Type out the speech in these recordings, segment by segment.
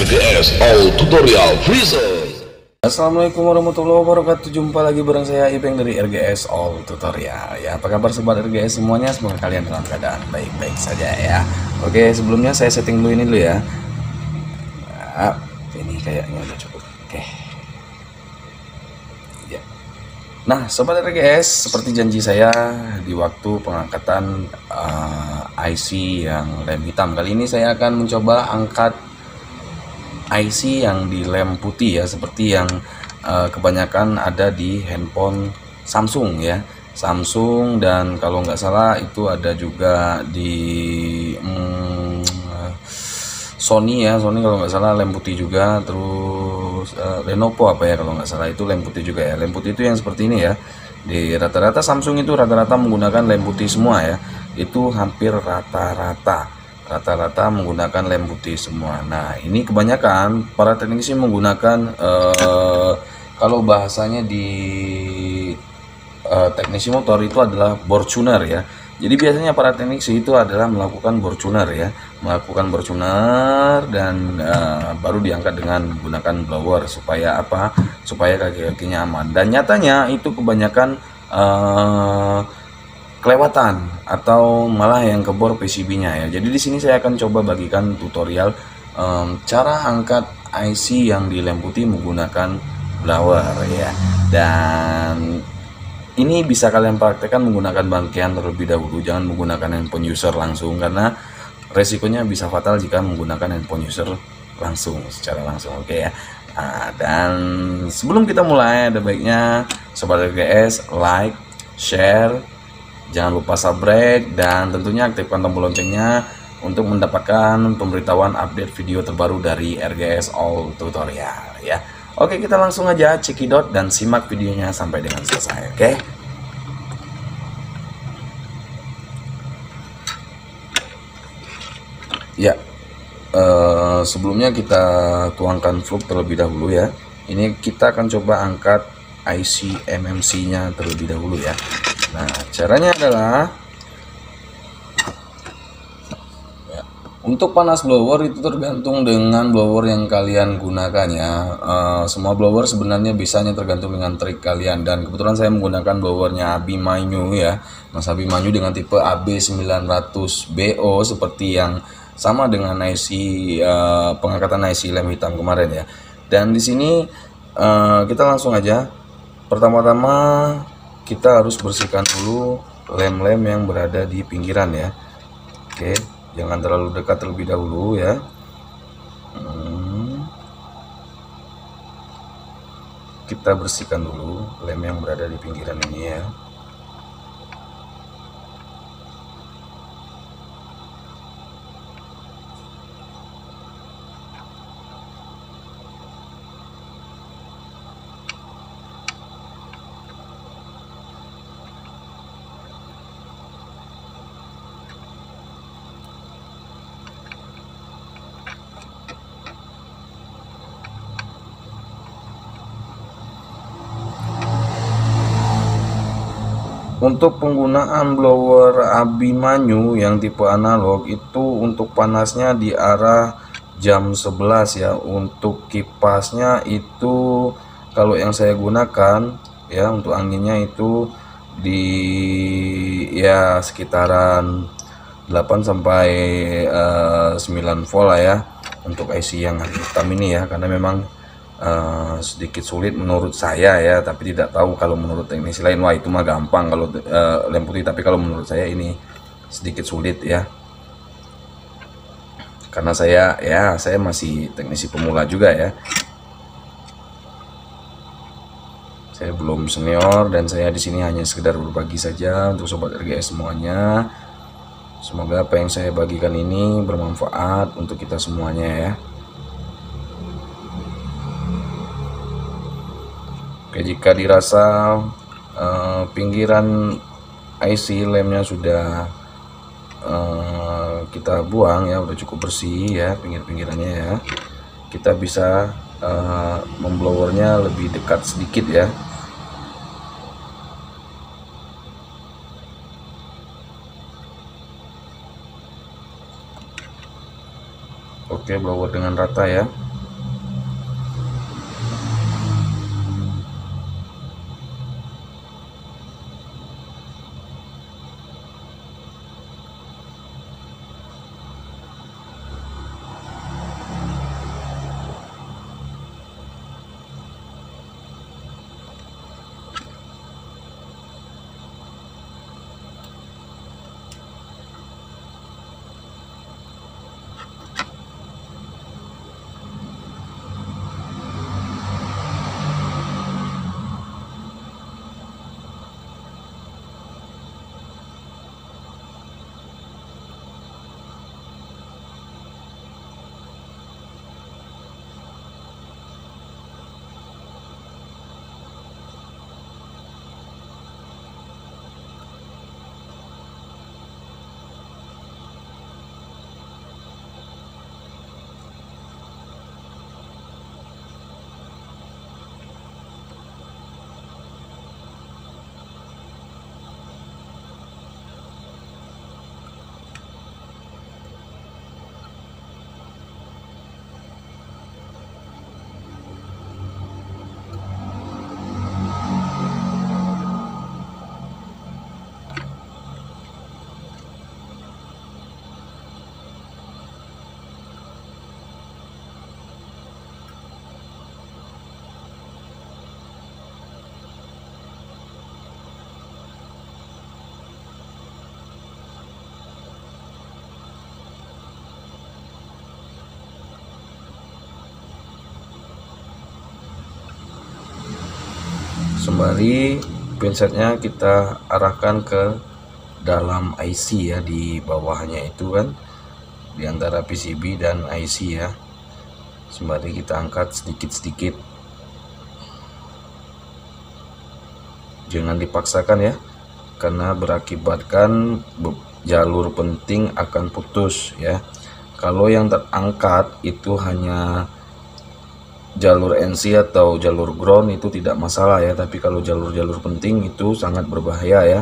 RGS All Tutorial Freezer. Assalamualaikum warahmatullahi wabarakatuh. Jumpa lagi bareng saya Ipeng dari RGS All Tutorial. Ya, apa kabar sobat RGS semuanya? Semoga kalian dalam keadaan baik-baik saja ya. Oke, sebelumnya saya setting dulu ini dulu ya. Nah, ini kayaknya udah cukup. Oke. Ya. Nah, sobat RGS, seperti janji saya di waktu pengangkatan IC yang lem hitam, kali ini saya akan mencoba angkat IC yang di lem putih ya, seperti yang kebanyakan ada di handphone Samsung ya, Samsung, dan kalau nggak salah itu ada juga di Sony ya, Sony kalau nggak salah lem putih juga. Terus Lenovo apa ya kalau nggak salah itu lem putih juga ya. Lem putih itu yang seperti ini ya, di rata-rata Samsung itu rata-rata menggunakan lem putih semua ya, itu hampir rata-rata menggunakan lem putih semua. Nah, ini kebanyakan para teknisi menggunakan kalau bahasanya di teknisi motor itu adalah bore tuner ya. Jadi biasanya para teknisi itu adalah melakukan bore tuner ya, dan baru diangkat dengan menggunakan blower supaya apa? Supaya kaki-kakinya aman. Dan nyatanya itu kebanyakan kelewatan atau malah yang kebor PCB-nya ya. Jadi di sini saya akan coba bagikan tutorial cara angkat IC yang di lem putih menggunakan blower ya. Dan ini bisa kalian praktekkan menggunakan bangkaian terlebih dahulu, jangan menggunakan handphone user langsung, karena resikonya bisa fatal jika menggunakan handphone user secara langsung. Oke ya. Nah, dan sebelum kita mulai, ada baiknya sobat RGS like, share, jangan lupa subscribe, dan tentunya aktifkan tombol loncengnya untuk mendapatkan pemberitahuan update video terbaru dari RGS All Tutorial ya. Oke, kita langsung aja cekidot dan simak videonya sampai dengan selesai. Oke. Ya, sebelumnya kita tuangkan flux terlebih dahulu ya. Ini kita akan coba angkat IC MMC-nya terlebih dahulu ya. Nah, caranya adalah ya, untuk panas blower itu tergantung dengan blower yang kalian gunakan ya. Semua blower sebenarnya bisanya tergantung dengan trik kalian, dan kebetulan saya menggunakan blowernya Abimanyu ya, Mas Abimanyu dengan tipe AB900BO seperti yang sama dengan IC pengangkatan IC lem hitam kemarin ya. Dan di sini kita langsung aja. Pertama-tama kita harus bersihkan dulu lem-lem yang berada di pinggiran ya. Oke, jangan terlalu dekat terlebih dahulu ya. Kita bersihkan dulu lem yang berada di pinggiran ini ya. Untuk penggunaan blower Abimanyu yang tipe analog itu untuk panasnya di arah jam 11 ya. Untuk kipasnya itu kalau yang saya gunakan ya, untuk anginnya itu di ya sekitaran 8 sampai 9 volt lah ya untuk IC yang hitam ini ya, karena memang sedikit sulit menurut saya ya, tapi tidak tahu kalau menurut teknisi lain. Wah, itu mah gampang kalau lem putih, tapi kalau menurut saya ini sedikit sulit ya, karena saya masih teknisi pemula juga ya, saya belum senior, dan saya di sini hanya sekedar berbagi saja untuk sobat RGS semuanya. Semoga apa yang saya bagikan ini bermanfaat untuk kita semuanya ya. Oke, jika dirasa pinggiran IC lemnya sudah kita buang ya, udah cukup bersih ya pinggir-pinggirannya ya, kita bisa memblowernya lebih dekat sedikit ya. Oke, blower dengan rata ya. Sembari pinsetnya kita arahkan ke dalam IC ya, di bawahnya itu kan, di antara PCB dan IC ya. Sembari kita angkat sedikit-sedikit, jangan dipaksakan ya, karena berakibatkan jalur penting akan putus ya. Kalau yang terangkat itu hanya jalur NC atau jalur ground itu tidak masalah ya, tapi kalau jalur-jalur penting itu sangat berbahaya ya,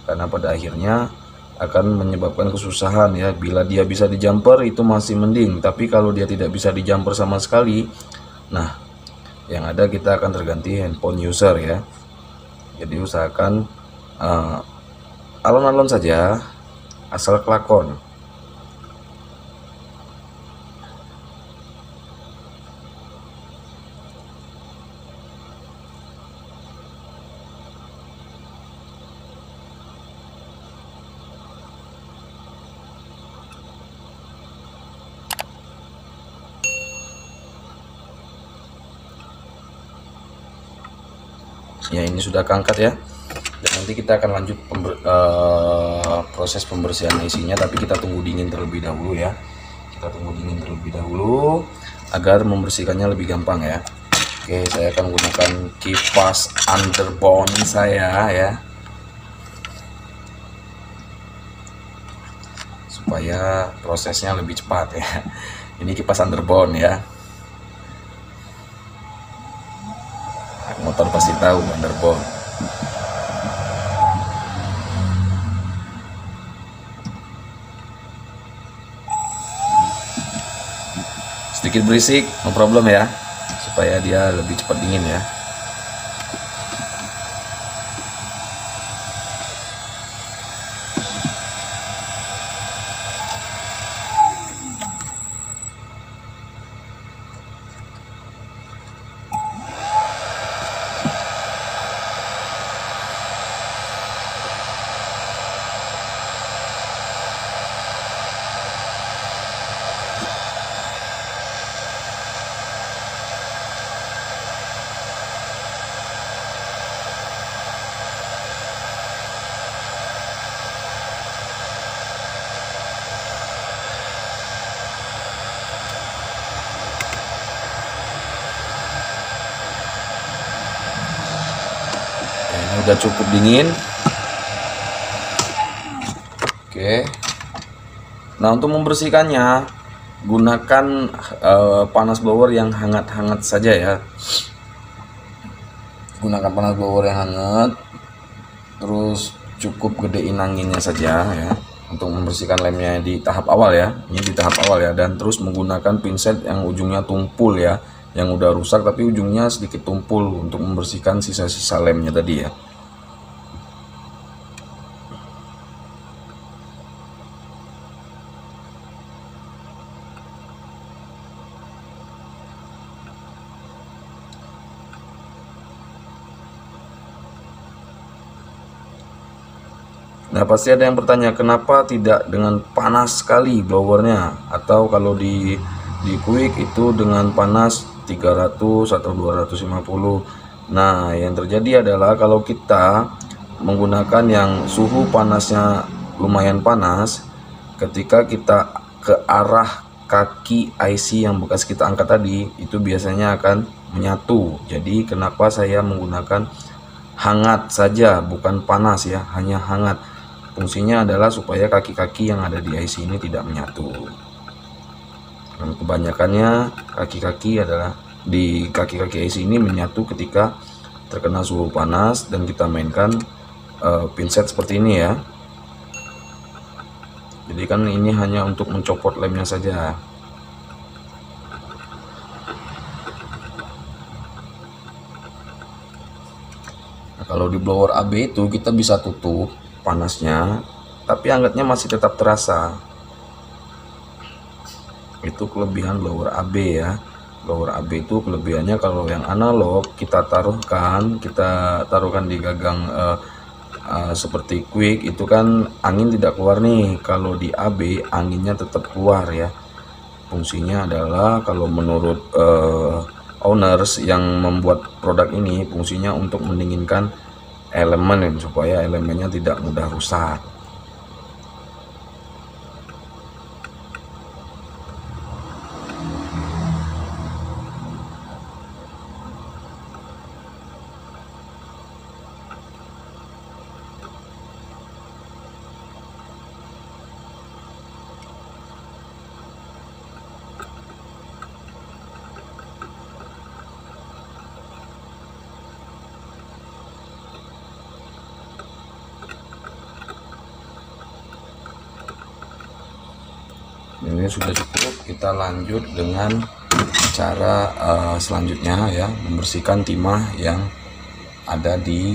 karena pada akhirnya akan menyebabkan kesusahan ya. Bila dia bisa di jumper itu masih mending, tapi kalau dia tidak bisa di jumper sama sekali, nah yang ada kita akan terganti handphone user ya. Jadi usahakan alon-alon saja, asal kelakon. Ya, ini sudah keangkat ya, dan nanti kita akan lanjut proses pembersihan IC-nya, tapi kita tunggu dingin terlebih dahulu ya. Kita tunggu dingin terlebih dahulu agar membersihkannya lebih gampang ya. Oke, saya akan menggunakan kipas underbone saya ya, supaya prosesnya lebih cepat ya. Ini kipas underbone ya. Motor pasti tahu underbone. Sedikit berisik, no problem ya, supaya dia lebih cepat dingin ya. Udah cukup dingin. Oke, nah untuk membersihkannya gunakan panas blower yang hangat-hangat saja ya. Gunakan panas blower yang hangat, terus cukup gedein anginnya saja ya, untuk membersihkan lemnya di tahap awal ya. Ini di tahap awal ya, dan terus menggunakan pinset yang ujungnya tumpul ya, yang udah rusak tapi ujungnya sedikit tumpul, untuk membersihkan sisa-sisa lemnya tadi ya. Nah, pasti ada yang bertanya, kenapa tidak dengan panas sekali blowernya, atau kalau di quick itu dengan panas 300 atau 250. Nah, yang terjadi adalah kalau kita menggunakan yang suhu panasnya lumayan panas, ketika kita ke arah kaki IC yang bekas kita angkat tadi, itu biasanya akan menyatu. Jadi kenapa saya menggunakan hangat saja, bukan panas ya, hanya hangat. Fungsinya adalah supaya kaki-kaki yang ada di IC ini tidak menyatu. Dan kebanyakannya kaki-kaki adalah di kaki-kaki IC ini menyatu ketika terkena suhu panas, dan kita mainkan pinset seperti ini ya. Jadi kan ini hanya untuk mencopot lemnya saja. Nah, kalau di blower AB itu kita bisa tutup panasnya, tapi hangatnya masih tetap terasa. Itu kelebihan blower AB ya. Blower AB itu kelebihannya, kalau yang analog kita taruhkan di gagang seperti quick itu kan angin tidak keluar nih. Kalau di AB anginnya tetap keluar ya. Fungsinya adalah kalau menurut owners yang membuat produk ini fungsinya untuk mendinginkan elemen supaya elemennya tidak mudah rusak. Ini sudah cukup, kita lanjut dengan cara selanjutnya ya, membersihkan timah yang ada di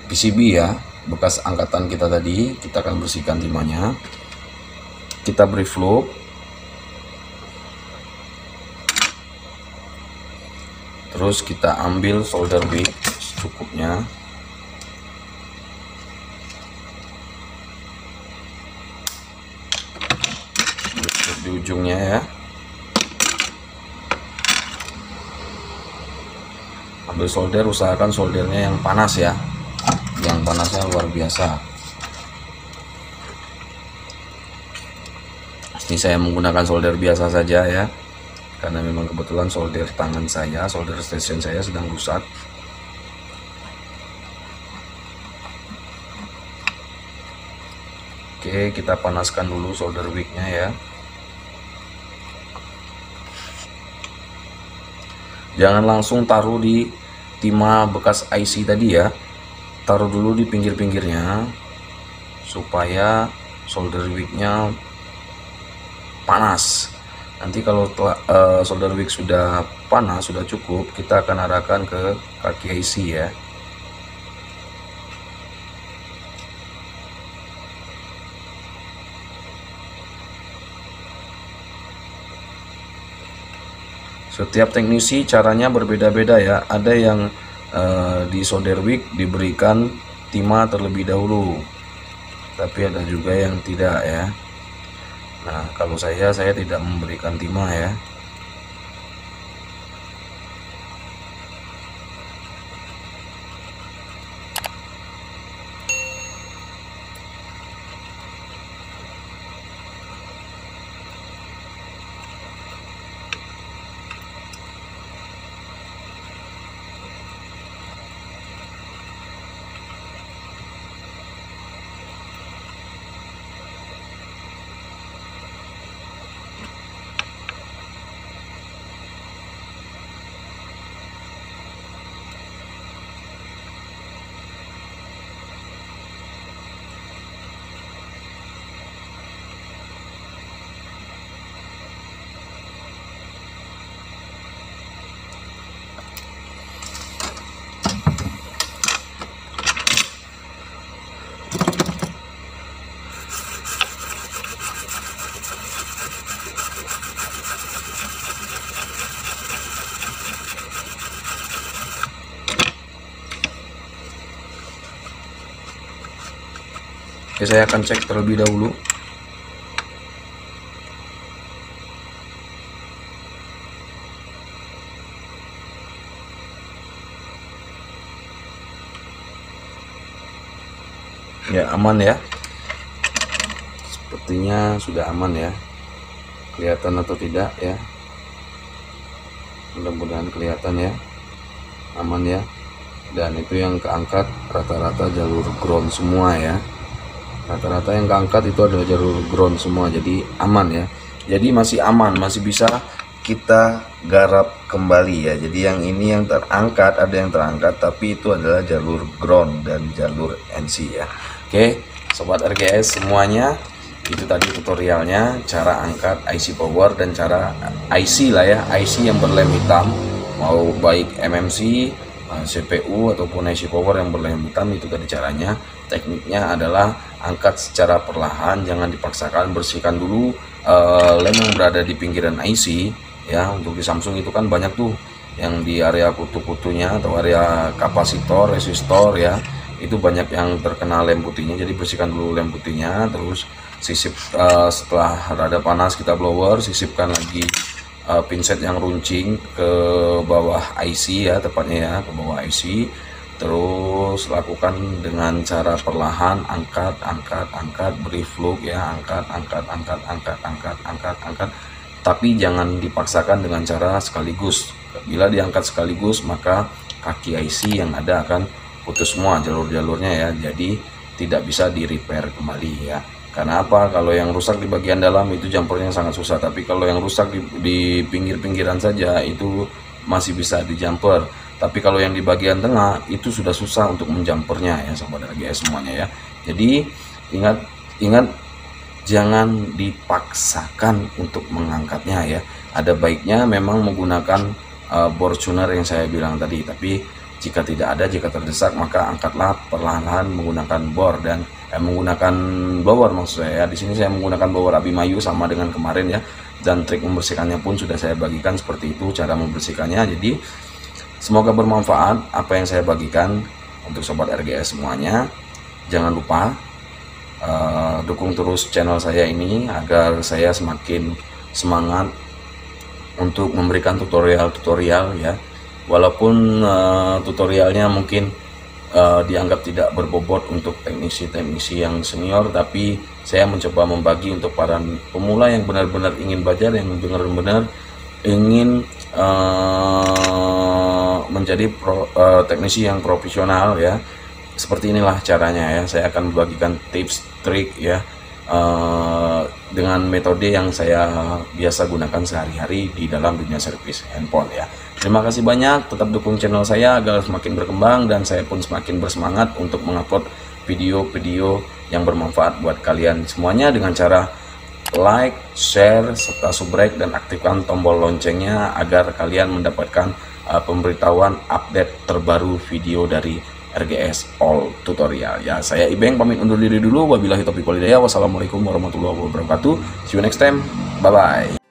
PCB ya, bekas angkatan kita tadi. Kita akan bersihkan timahnya, kita beri flup, terus kita ambil solder wick secukupnya. Di ujungnya ya, ambil solder, usahakan soldernya yang panas ya, yang panasnya luar biasa. Ini saya menggunakan solder biasa saja ya, karena memang kebetulan solder tangan saya, solder station saya sedang rusak. Oke, kita panaskan dulu solder wicknya ya. Jangan langsung taruh di timah bekas IC tadi ya, taruh dulu di pinggir-pinggirnya supaya solder wicknya panas. Nanti kalau solder wick sudah panas, sudah cukup, kita akan arahkan ke kaki IC ya. Setiap teknisi caranya berbeda-beda ya. Ada yang di solder wick diberikan timah terlebih dahulu, tapi ada juga yang tidak ya. Nah, kalau saya tidak memberikan timah ya. Oke, saya akan cek terlebih dahulu. Ya, aman ya. Sepertinya sudah aman ya. Kelihatan atau tidak ya? Mudah-mudahan kelihatan ya. Aman ya. Dan itu yang keangkat rata-rata jalur ground semua ya. Rata-rata yang keangkat itu adalah jalur ground semua, jadi aman ya. Jadi masih aman, masih bisa kita garap kembali ya. Jadi yang ini yang terangkat, ada yang terangkat, tapi itu adalah jalur ground dan jalur NC ya. Oke, sobat RGS semuanya, itu tadi tutorialnya cara angkat IC power dan cara IC lah ya, IC yang berlem hitam, mau baik MMC, CPU ataupun IC power yang berlem hitam. Itu tadi caranya. Tekniknya adalah angkat secara perlahan, jangan dipaksakan. Bersihkan dulu lem yang berada di pinggiran IC ya. Untuk di Samsung itu kan banyak tuh yang di area kutu-kutunya atau area kapasitor, resistor ya, itu banyak yang terkena lem putihnya. Jadi bersihkan dulu lem putihnya, terus sisip setelah rada panas kita blower, sisipkan lagi pinset yang runcing ke bawah IC ya, tepatnya ya ke bawah IC. Terus lakukan dengan cara perlahan, angkat, beri fluke ya, angkat. Tapi jangan dipaksakan dengan cara sekaligus. Bila diangkat sekaligus, maka kaki IC yang ada akan putus semua jalur-jalurnya ya. Jadi tidak bisa di repair kembali ya. Karena apa? Kalau yang rusak di bagian dalam itu jumpernya sangat susah. Tapi kalau yang rusak di pinggir-pinggiran saja itu masih bisa di jumper. Tapi kalau yang di bagian tengah itu sudah susah untuk menjumpernya ya sobat RGS semuanya ya. Jadi ingat jangan dipaksakan untuk mengangkatnya ya. Ada baiknya memang menggunakan bor tuner yang saya bilang tadi. Tapi jika tidak ada, jika terdesak, maka angkatlah perlahan-lahan menggunakan bor dan menggunakan blower maksud saya. Di sini saya menggunakan blower Abimayu sama dengan kemarin ya. Dan trik membersihkannya pun sudah saya bagikan seperti itu cara membersihkannya. Jadi semoga bermanfaat apa yang saya bagikan untuk sobat RGS semuanya. Jangan lupa dukung terus channel saya ini agar saya semakin semangat untuk memberikan tutorial ya. Walaupun tutorialnya mungkin dianggap tidak berbobot untuk teknisi-teknisi yang senior, tapi saya mencoba membagi untuk para pemula yang benar-benar ingin belajar, yang benar-benar ingin menjadi teknisi yang profesional ya. Seperti inilah caranya ya, saya akan membagikan tips trik ya dengan metode yang saya biasa gunakan sehari-hari di dalam dunia servis handphone ya. Terima kasih banyak, tetap dukung channel saya agar semakin berkembang dan saya pun semakin bersemangat untuk mengupload video-video yang bermanfaat buat kalian semuanya dengan cara like, share, serta subrek dan aktifkan tombol loncengnya agar kalian mendapatkan pemberitahuan update terbaru video dari RGS All Tutorial ya. Saya Ibeng pamit undur diri dulu. Wabillahi taufiq wal hidayah. Wassalamualaikum warahmatullahi wabarakatuh. See you next time. Bye bye.